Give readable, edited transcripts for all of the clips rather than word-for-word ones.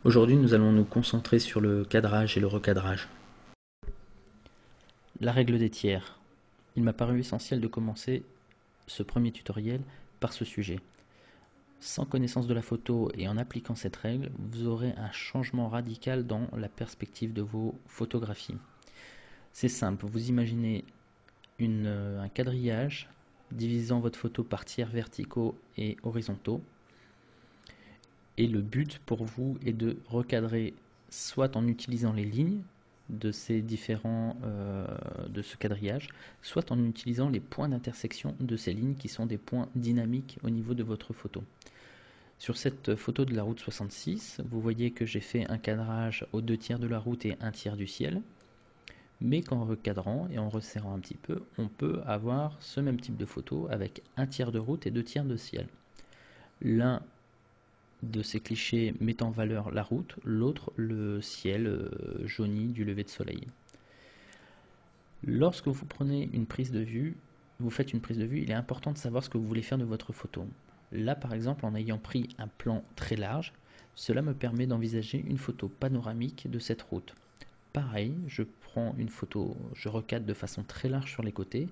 Aujourd'hui, nous allons nous concentrer sur le cadrage et le recadrage. La règle des tiers. Il m'a paru essentiel de commencer ce premier tutoriel par ce sujet. Sans connaissance de la photo et en appliquant cette règle, vous aurez un changement radical dans la perspective de vos photographies. C'est simple, vous imaginez un quadrillage divisant votre photo par tiers verticaux et horizontaux. Et le but pour vous est de recadrer soit en utilisant les lignes de ces de ce quadrillage, soit en utilisant les points d'intersection de ces lignes qui sont des points dynamiques au niveau de votre photo. Sur cette photo de la route 66, vous voyez que j'ai fait un cadrage aux 2 tiers de la route et 1 tiers du ciel, mais qu'en recadrant et en resserrant un petit peu, on peut avoir ce même type de photo avec 1 tiers de route et 2 tiers de ciel. L'un de ces clichés met en valeur la route, l'autre le ciel jauni du lever de soleil. Lorsque vous prenez une prise de vue, vous faites une prise de vue, il est important de savoir ce que vous voulez faire de votre photo. Là par exemple, en ayant pris un plan très large, cela me permet d'envisager une photo panoramique de cette route. Pareil, je prends une photo, je recadre de façon très large sur les côtés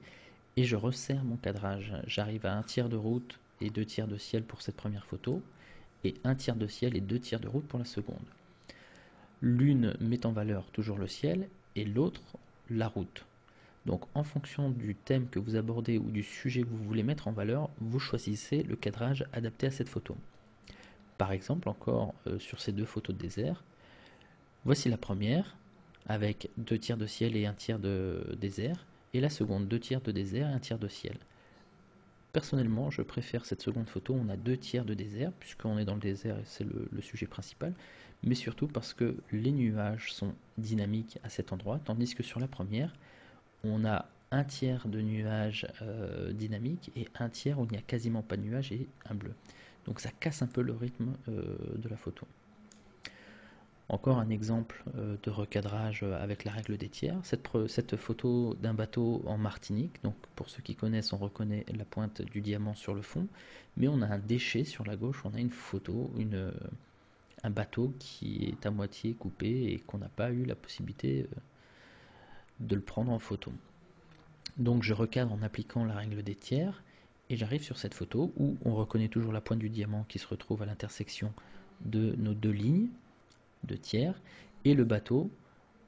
et je resserre mon cadrage. J'arrive à 1 tiers de route et 2 tiers de ciel pour cette première photo et 1 tiers de ciel et 2 tiers de route pour la seconde. L'une met en valeur toujours le ciel et l'autre la route. Donc en fonction du thème que vous abordez ou du sujet que vous voulez mettre en valeur, vous choisissez le cadrage adapté à cette photo. Par exemple, encore sur ces 2 photos de désert, voici la première avec 2 tiers de ciel et 1 tiers de désert, et la seconde 2 tiers de désert et 1 tiers de ciel. Personnellement, je préfère cette seconde photo, on a 2 tiers de désert, puisqu'on est dans le désert et c'est le sujet principal, mais surtout parce que les nuages sont dynamiques à cet endroit, tandis que sur la première, on a 1 tiers de nuages dynamiques et 1 tiers où il n'y a quasiment pas de nuages et un bleu. Donc ça casse un peu le rythme de la photo. Encore un exemple de recadrage avec la règle des tiers. Cette photo d'un bateau en Martinique, donc pour ceux qui connaissent, on reconnaît la pointe du diamant sur le fond, mais on a un déchet sur la gauche, on a une photo, un bateau qui est à moitié coupé et qu'on n'a pas eu la possibilité de le prendre en photo. Donc je recadre en appliquant la règle des tiers et j'arrive sur cette photo où on reconnaît toujours la pointe du diamant qui se retrouve à l'intersection de nos 2 lignes de tiers et le bateau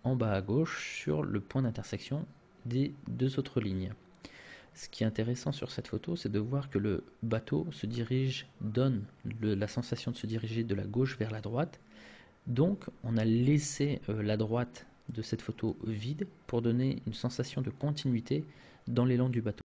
en bas à gauche sur le point d'intersection des 2 autres lignes. Ce qui est intéressant sur cette photo, c'est de voir que le bateau donne la sensation de se diriger de la gauche vers la droite. Donc on a laissé la droite de cette photo vide pour donner une sensation de continuité dans l'élan du bateau.